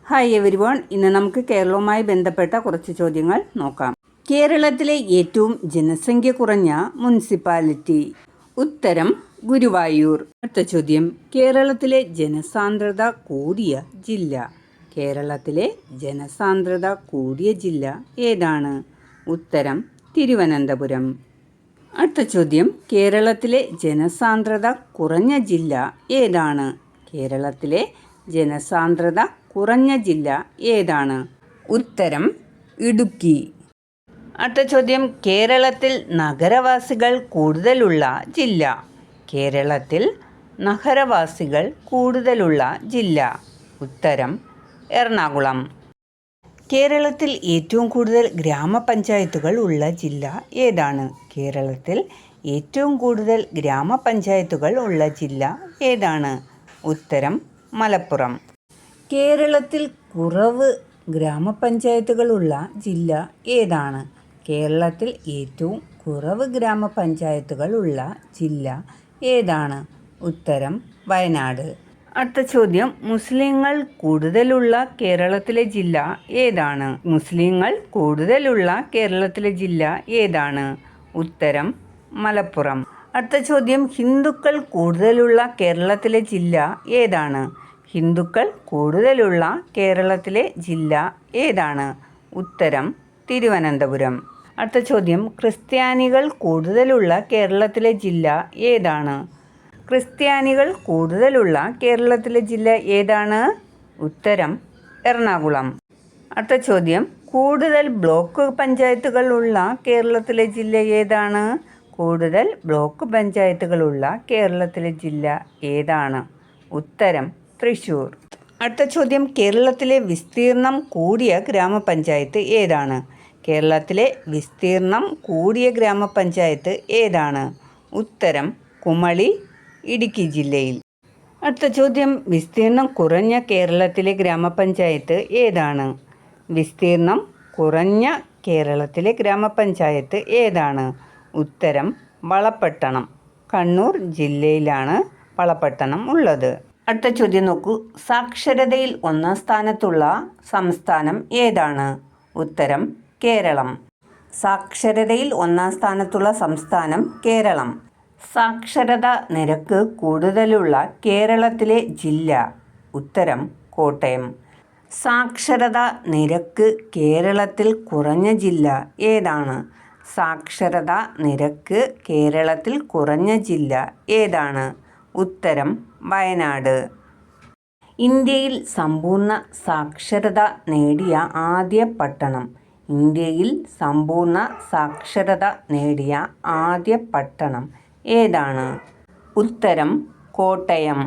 Hi everyone, ഇന്ന് നമുക്ക് കേരളവുമായി ബന്ധപ്പെട്ട കുറച്ച് ചോദ്യങ്ങൾ നോക്കാം. കേരളത്തിലെ ഏറ്റവും ജനസംഖ്യ കുറഞ്ഞ മുനിസിപ്പാലിറ്റി? ഉത്തരം ഗുരുവായൂർ. അടുത്ത ചോദ്യം, കേരളത്തിലെ ജനസാന്ദ്രത കൂടിയ ജില്ല? കേരളത്തിലെ ജനസാന്ദ്രത കൂടിയ ജില്ല ഏതാണ്? ഉത്തരം തിരുവനന്തപുരം. അടുത്ത ചോദ്യം, കേരളത്തിലെ ജനസാന്ദ്രത കുറഞ്ഞ ജില്ല ഏതാണ്? കേരളത്തിലെ ജനസാന്ദ്രത കുറഞ്ഞ ജില്ല ഏതാണ്? ഉത്തരം ഇടുക്കി. അടുത്ത ചോദ്യം, കേരളത്തിൽ നഗരവാസികൾ കൂടുതലുള്ള ജില്ല? കേരളത്തിൽ നഗരവാസികൾ കൂടുതലുള്ള ജില്ല? ഉത്തരം എറണാകുളം. കേരളത്തിൽ ഏറ്റവും കൂടുതൽ ഗ്രാമപഞ്ചായത്തുകൾ ഉള്ള ജില്ല ഏതാണ്? കേരളത്തിൽ ഏറ്റവും കൂടുതൽ ഗ്രാമപഞ്ചായത്തുകൾ ഉള്ള ജില്ല ഏതാണ്? ഉത്തരം മലപ്പുറം. കേരളത്തിൽ കുറവ് ഗ്രാമപഞ്ചായത്തുകളുള്ള ജില്ല ഏതാണ്? കേരളത്തിൽ ഏറ്റവും കുറവ് ഗ്രാമപഞ്ചായത്തുകളുള്ള ജില്ല ഏതാണ്? ഉത്തരം വയനാട്. അടുത്ത ചോദ്യം, മുസ്ലിങ്ങൾ കൂടുതലുള്ള കേരളത്തിലെ ജില്ല ഏതാണ്? മുസ്ലിങ്ങൾ കൂടുതലുള്ള കേരളത്തിലെ ജില്ല ഏതാണ്? ഉത്തരം മലപ്പുറം. അടുത്ത ചോദ്യം, ഹിന്ദുക്കൾ കൂടുതലുള്ള കേരളത്തിലെ ജില്ല ഏതാണ്? ഹിന്ദുക്കൾ കൂടുതലുള്ള കേരളത്തിലെ ജില്ല ഏതാണ്? ഉത്തരം തിരുവനന്തപുരം. അടുത്ത ചോദ്യം, ക്രിസ്ത്യാനികൾ കൂടുതലുള്ള കേരളത്തിലെ ജില്ല ഏതാണ്? ക്രിസ്ത്യാനികൾ കൂടുതലുള്ള കേരളത്തിലെ ജില്ല ഏതാണ്? ഉത്തരം എറണാകുളം. അടുത്ത ചോദ്യം, കൂടുതൽ ബ്ലോക്ക് പഞ്ചായത്തുകളുള്ള കേരളത്തിലെ ജില്ല ഏതാണ്? കൂടുതൽ ബ്ലോക്ക് പഞ്ചായത്തുകളുള്ള കേരളത്തിലെ ജില്ല ഏതാണ്? ഉത്തരം തൃശ്ശൂർ. അടുത്ത ചോദ്യം, കേരളത്തിലെ വിസ്തീർണം കൂടിയ ഗ്രാമപഞ്ചായത്ത് ഏതാണ്? കേരളത്തിലെ വിസ്തീർണം കൂടിയ ഗ്രാമപഞ്ചായത്ത് ഏതാണ്? ഉത്തരം കുമളി, ഇടുക്കി ജില്ലയിൽ. അടുത്ത ചോദ്യം, വിസ്തീർണം കുറഞ്ഞ കേരളത്തിലെ ഗ്രാമപഞ്ചായത്ത് ഏതാണ്? വിസ്തീർണം കുറഞ്ഞ കേരളത്തിലെ ഗ്രാമപഞ്ചായത്ത് ഏതാണ്? ഉത്തരം വളപട്ടണം. കണ്ണൂർ ജില്ലയിലാണ് വളപട്ടണം ഉള്ളത്. അടുത്ത ചോദ്യം നോക്കൂ, സാക്ഷരതയിൽ ഒന്നാം സ്ഥാനത്തുള്ള സംസ്ഥാനം ഏതാണ്? ഉത്തരം കേരളം. സാക്ഷരതയിൽ ഒന്നാം സ്ഥാനത്തുള്ള സംസ്ഥാനം കേരളം. സാക്ഷരതാ നിരക്ക് കൂടുതലുള്ള കേരളത്തിലെ ജില്ല? ഉത്തരം കോട്ടയം. സാക്ഷരതാ നിരക്ക് കേരളത്തിൽ കുറഞ്ഞ ജില്ല ഏതാണ്? സാക്ഷരതാ നിരക്ക് കേരളത്തിൽ കുറഞ്ഞ ജില്ല ഏതാണ്? ഉത്തരം വയനാട്. ഇന്ത്യയിൽ സമ്പൂർണ്ണ സാക്ഷരത നേടിയ ആദ്യ പട്ടണം? ഇന്ത്യയിൽ സമ്പൂർണ്ണ സാക്ഷരത നേടിയ ആദ്യ പട്ടണം ഏതാണ്? ഉത്തരം കോട്ടയം.